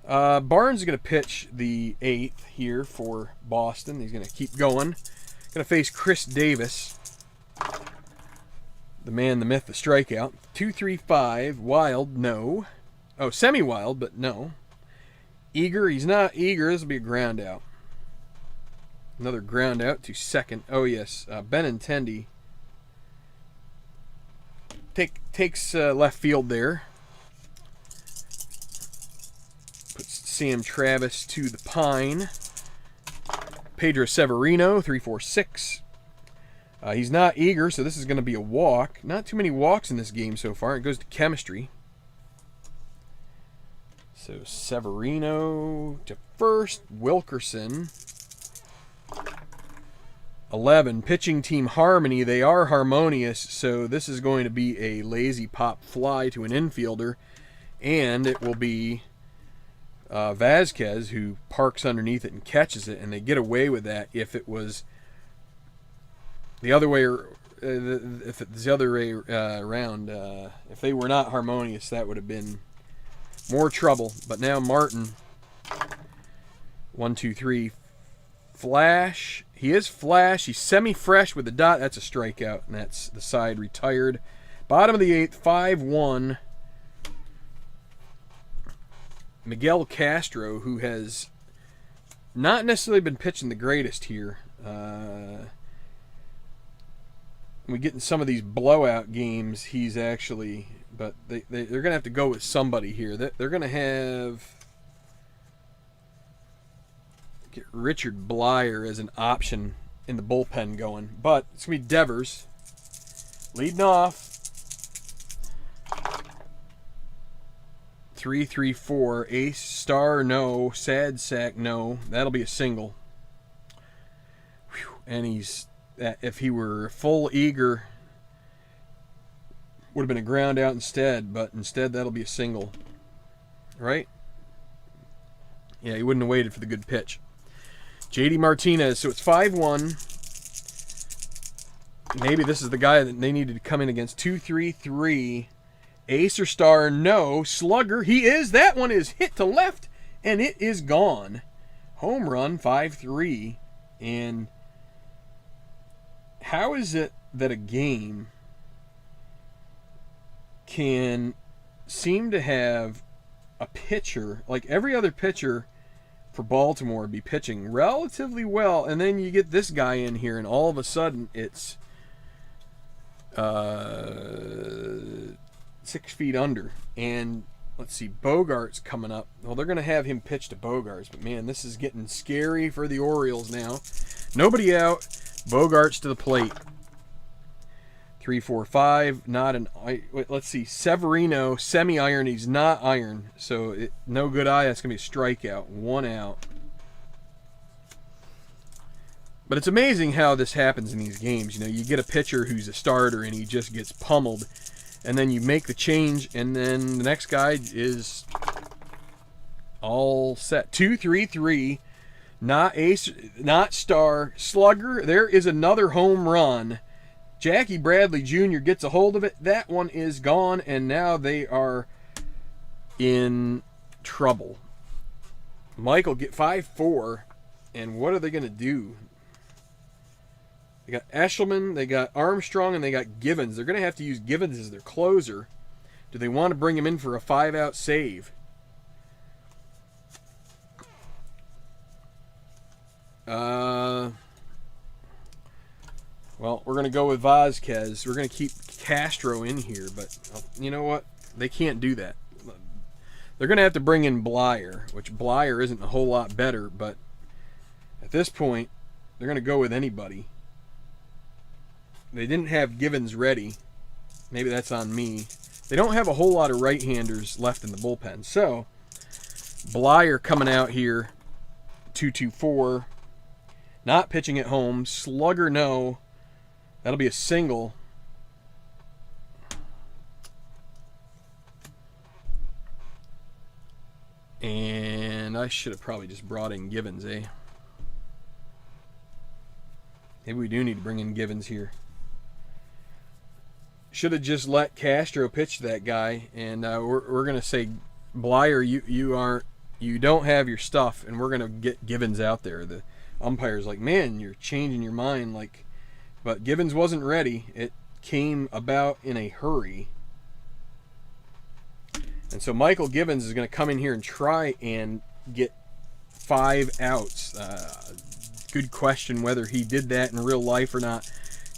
But Barnes is going to pitch the 8th here for Boston. He's going to keep going. Going to face Chris Davis. The man, the myth, the strikeout. 2-3-5. Wild, no. Oh, semi-wild, but no. Eager, he's not eager. This will be a ground out. Another ground out to second. Oh, yes. Benintendi takes left field there. Puts Sam Travis to the pine. Pedro Severino, 3-4-6. He's not eager, so this is going to be a walk. Not too many walks in this game so far. It goes to chemistry. So Severino to first. Wilkerson. 11. Pitching team harmony. They are harmonious, so this is going to be a lazy pop fly to an infielder. And it will be Vazquez who parks underneath it and catches it, and they get away with that. If it was the other way, if it's the other way around, if they were not harmonious, that would have been more trouble. But now Martin, 1-2-3, flash. He is flash. He's semi-fresh with the dot. That's a strikeout, and that's the side retired. Bottom of the 8th, 5-1. Miguel Castro, who has not necessarily been pitching the greatest here. We get in some of these blowout games, he's actually, but they're going to have to go with somebody here. They're going to get Richard Blyer as an option in the bullpen going, but it's going to be Devers leading off. 3-3-4, ace, star, no, sad sack, no. That'll be a single. Whew. And he's, if he were full eager, would have been a ground out instead, but instead that'll be a single. Right? Yeah, he wouldn't have waited for the good pitch. JD Martinez, so it's 5-1. Maybe this is the guy that they needed to come in against. 2-3-3. Ace or star, no. Slugger, he is. That one is hit to left, and it is gone. Home run, 5-3. And how is it that a game can seem to have a pitcher, like every other pitcher for Baltimore, be pitching relatively well, and then you get this guy in here, and all of a sudden it's 6 feet under. And let's see, Bogart's coming up. Well, they're going to have him pitch to Bogarts, but man, this is getting scary for the Orioles now. Nobody out. Bogarts to the plate. 3-4-5. Not an. Let's see. Severino, semi-iron. He's not iron, so no good eye. That's going to be a strikeout. 1 out. But it's amazing how this happens in these games. You know, you get a pitcher who's a starter and he just gets pummeled, and then you make the change, and then the next guy is all set. 2-3-3. Not ace, not star. Slugger. There is another home run. Jackie Bradley Jr. gets a hold of it. That one is gone, and now they are in trouble. Michael get 5-4, and what are they going to do? They got Eshelman, they got Armstrong, and they got Givens. They're going to have to use Givens as their closer. Do they want to bring him in for a 5-out save? Well, we're going to go with Vazquez. We're going to keep Castro in here, but you know what? They can't do that. They're going to have to bring in Blyer, which Blyer isn't a whole lot better, but at this point, they're going to go with anybody. They didn't have Givens ready. Maybe that's on me. They don't have a whole lot of right-handers left in the bullpen. So, Blyer coming out here, 2-2-4. Not pitching at home. Slugger, no. That'll be a single. And I should have probably just brought in Givens, eh? Maybe we do need to bring in Givens here. Should have just let Castro pitch that guy, and we're gonna say, Blyer, you don't have your stuff, and we're gonna get Givens out there. The umpire's like, man, you're changing your mind, like, but Givens wasn't ready. It came about in a hurry, and so Michael Givens is gonna come in here and try and get 5 outs. Good question whether he did that in real life or not.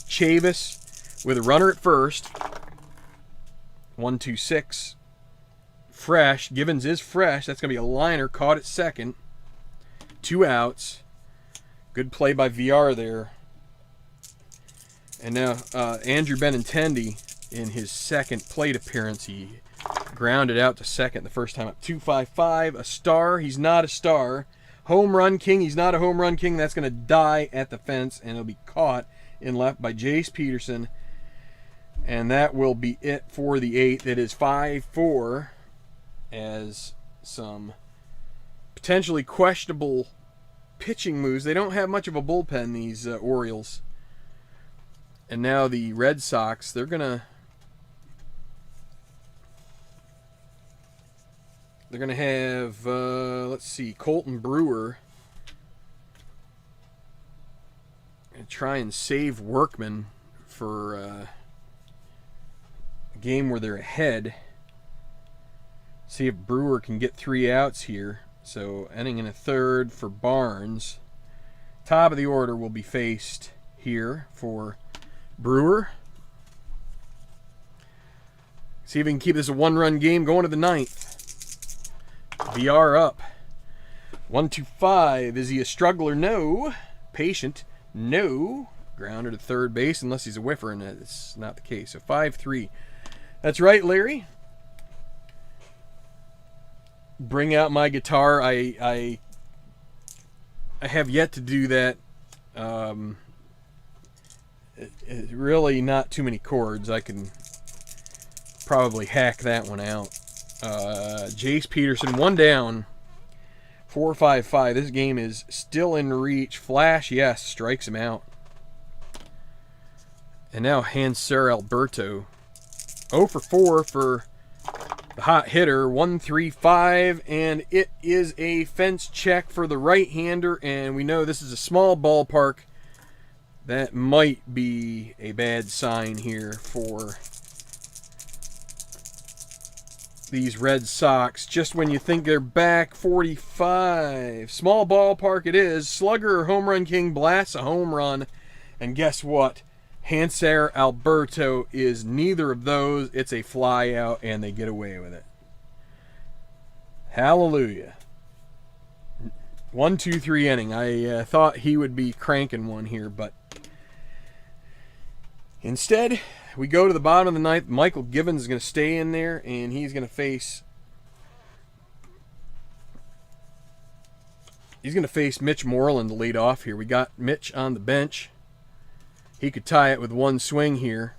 Chavis with a runner at first. 1-2-6. Fresh. Givens is fresh. That's going to be a liner. Caught at second. 2 outs. Good play by VR there. And now Andrew Benintendi, in his second plate appearance, he grounded out to second the first time up. 2-5-5. A star. He's not a star. Home run king. He's not a home run king. That's going to die at the fence, and it'll be caught in left by Jace Peterson. And that will be it for the 8th. It is 5-4 as some potentially questionable pitching moves. They don't have much of a bullpen, these Orioles. And now the Red Sox, they're gonna have let's see, Colton Brewer, and try and save Workman for a game where they're ahead. See if Brewer can get 3 outs here. So ending in a third for Barnes. Top of the order will be faced here for Brewer. See if we can keep this a 1-run game going to the 9th. VR up. 1-2-5. Is he a struggler? No. Patient? No. Grounded at third base unless he's a whiffer, and it's not the case. So 5-3. That's right, Larry. Bring out my guitar. I have yet to do that. It's really not too many chords. I can probably hack that one out. Jace Peterson, 1 down. 4-5-5. This game is still in reach. Flash, yes, strikes him out. And now Hanser Alberto. 0-for-4 for the hot hitter. 1-3-5, and it is a fence check for the right-hander, and we know this is a small ballpark. That might be a bad sign here for these Red Sox. Just when you think they're back, 45. Small ballpark it is. Slugger or home run king blasts a home run. And guess what? Hanser Alberto is neither of those. It's a fly out, and they get away with it. Hallelujah. 1, 2, 3 inning. I thought he would be cranking one here, but instead, we go to the bottom of the ninth. Michael Givens is going to stay in there, and he's going to face Mitch Moreland to lead off here. We got Mitch on the bench. He could tie it with one swing here,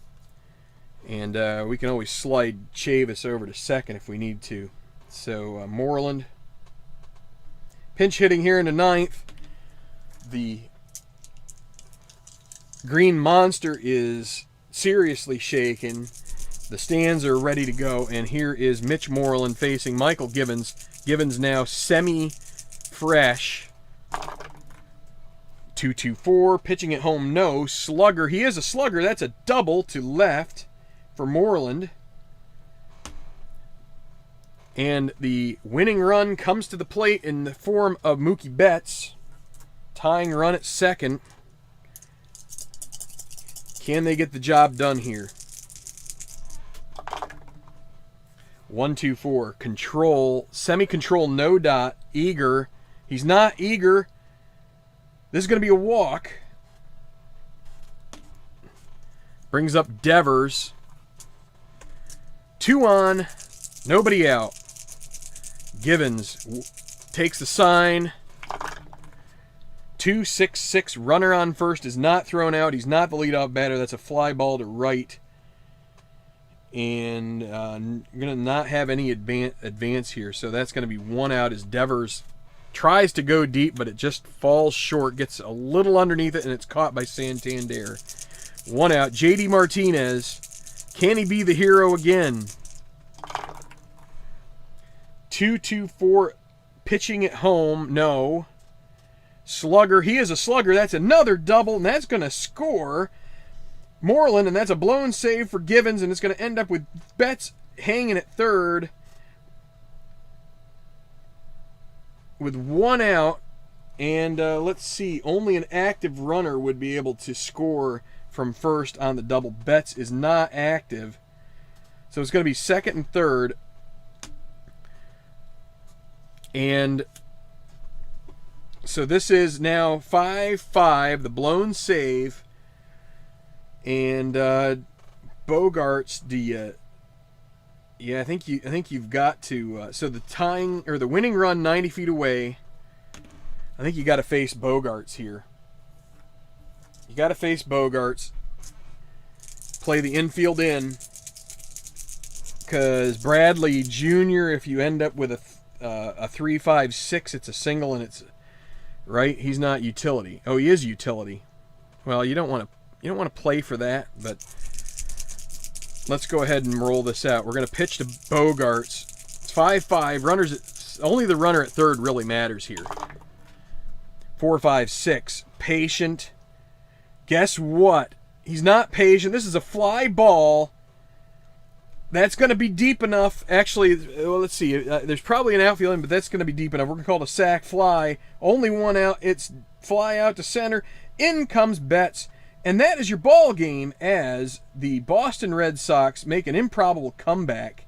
and we can always slide Chavis over to second if we need to. So Moreland pinch hitting here in the ninth. The Green Monster is seriously shaken. The stands are ready to go, and here is Mitch Moreland facing Michael Givens. Givens now semi-fresh. 2-2-4, pitching at home, no. Slugger, he is a slugger. That's a double to left for Moreland. And the winning run comes to the plate in the form of Mookie Betts. Tying run at second. Can they get the job done here? 1-2-4. Control. Semi-control, no dot. Eager. He's not eager. This is going to be a walk. Brings up Devers. 2 on. Nobody out. Givens takes the sign. 2-6-6. Runner on first is not thrown out. He's not the leadoff batter. That's a fly ball to right. And going to not have any advance here. So that's going to be 1 out as Devers tries to go deep, but it just falls short. Gets a little underneath it, and it's caught by Santander. 1 out. JD Martinez. Can he be the hero again? 2-2-4. Pitching at home. No. Slugger. He is a slugger. That's another double, and that's going to score Moreland, and that's a blown save for Givens, and it's going to end up with Betts hanging at third with 1 out. And let's see. Only an active runner would be able to score from first on the double. Betts is not active. So it's going to be second and third. And so this is now 5-5, the blown save. And Bogarts, I think you've got to. So the tying or the winning run 90 feet away. I think you got to face Bogarts here. You got to face Bogarts. Play the infield in, because Bradley Jr., if you end up with a 3-5-6, it's a single, and it's right. He's not utility. Oh, he is utility. Well, you don't want to play for that, but let's go ahead and roll this out. We're going to pitch to Bogarts. It's 5-5. Runners, only the runner at third really matters here. 4-5-6. Patient. Guess what? He's not patient. This is a fly ball. That's going to be deep enough. Actually, well, let's see. There's probably an outfield in, but that's going to be deep enough. We're going to call it a sac fly. Only 1 out. It's fly out to center. In comes Betts. And that is your ball game as the Boston Red Sox make an improbable comeback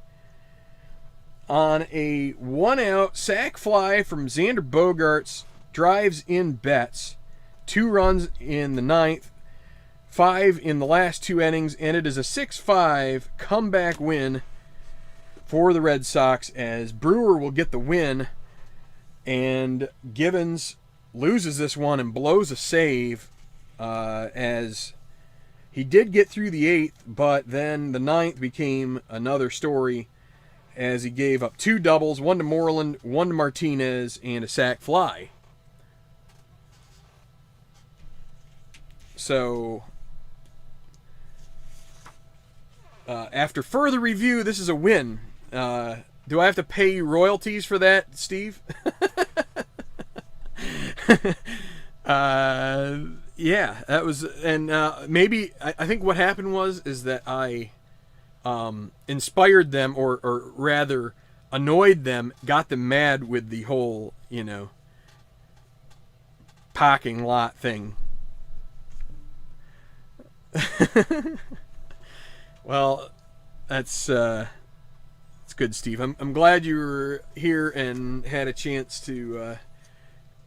on a 1 out sac fly from Xander Bogaerts. Drives in Betts. 2 runs in the ninth. 5 in the last 2 innings, and it is a 6-5 comeback win for the Red Sox as Brewer will get the win, and Givens loses this one and blows a save as he did get through the 8th, but then the 9th became another story as he gave up 2 doubles, 1 to Moreland, 1 to Martinez, and a sac fly. So after further review, this is a win. Do I have to pay you royalties for that, Steve? Yeah, that was, and maybe I think what happened is that I inspired them, or rather annoyed them, got them mad with the whole, parking lot thing. Well, that's good, Steve. I'm glad you were here and had a chance to,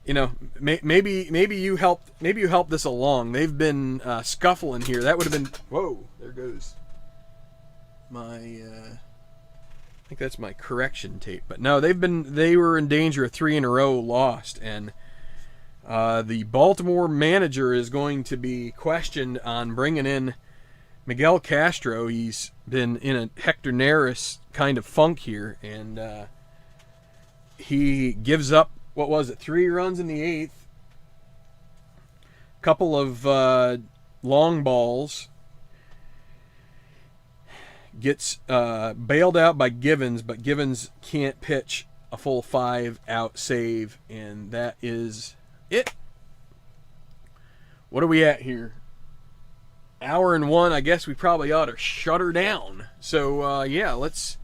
maybe you helped this along. They've been scuffling here. That would have been, whoa, there goes my I think that's my correction tape. But no, they were in danger of 3 in a row lost, and the Baltimore manager is going to be questioned on bringing in Miguel Castro. He's been in a Hector Neris kind of funk here, and he gives up, what was it, 3 runs in the 8th, couple of long balls, gets bailed out by Givens, but Givens can't pitch a full 5-out save, and that is it. What are we at here? Hour and 1. I guess we probably ought to shut her down. So yeah, let's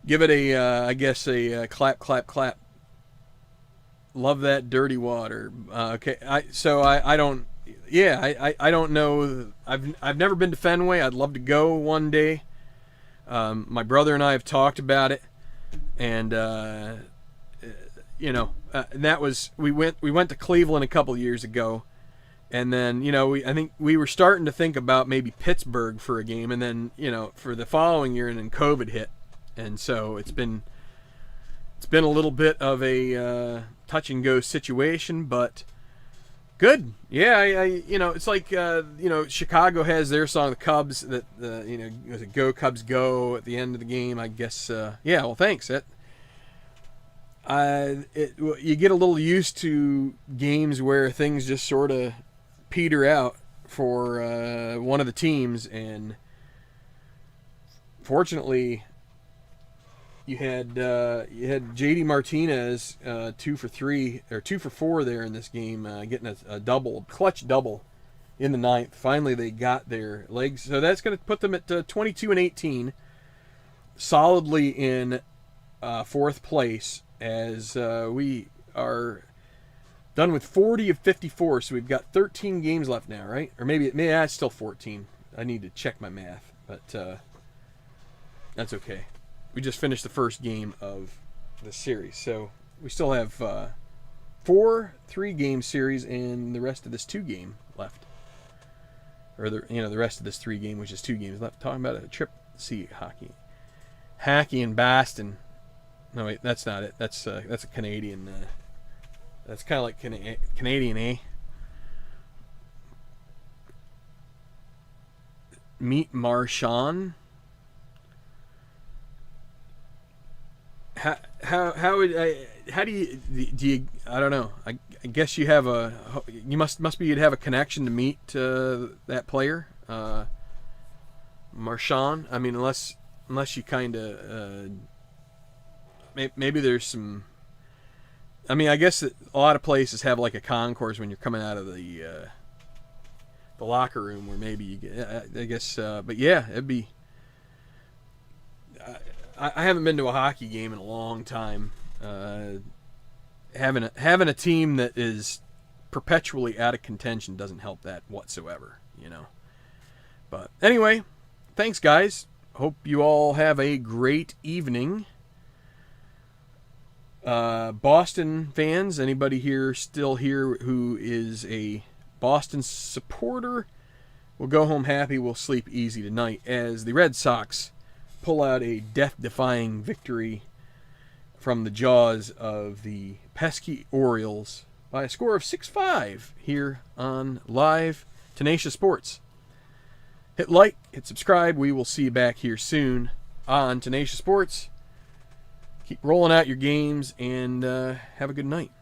give it a clap, clap, clap. Love that dirty water. Okay, I don't know. I've never been to Fenway. I'd love to go one day. My brother and I have talked about it, and that was we went to Cleveland a couple years ago, and then I think we were starting to think about maybe Pittsburgh for a game, and then for the following year, and then COVID hit, and so it's been a little bit of a touch and go situation, but good. Yeah, it's like Chicago has their song, the Cubs, that was it Go Cubs Go at the end of the game, I guess. Yeah, well, thanks. You get a little used to games where things just sort of peter out for one of the teams, and fortunately you had JD Martinez 2 for 3 or 2 for 4 there in this game, getting a double, clutch double in the 9th. Finally, they got their legs, so that's going to put them at 22-18, solidly in 4th place, as we are done with 40 of 54. So we've got 13 games left now, right? Or maybe it's still 14. I need to check my math, but that's okay. We just finished the first game of the series, so we still have 4 3-game series and the rest of this 2-game left, or the rest of this 3-game, which is 2 games left. Talking about a trip to see hockey in Boston. No, wait, that's not it. That's a Canadian. That's kind of like Canadian, eh? Meet Marchand. How do you I don't know. I guess you have you'd have a connection to meet that player, Marchand. I mean, unless you kind of maybe there's some. I mean, I guess a lot of places have like a concourse when you're coming out of the locker room, where maybe you get. I guess, but yeah, it'd be. I haven't been to a hockey game in a long time. Having a team that is perpetually out of contention doesn't help that whatsoever, But anyway, thanks, guys. Hope you all have a great evening. Boston fans, anybody still here who is a Boston supporter, will go home happy. We'll sleep easy tonight as the Red Sox pull out a death-defying victory from the jaws of the pesky Orioles by a score of 6-5 here on Live Tenacious Sports. Hit like, hit subscribe. We will see you back here soon on Tenacious Sports. Keep rolling out your games, and have a good night.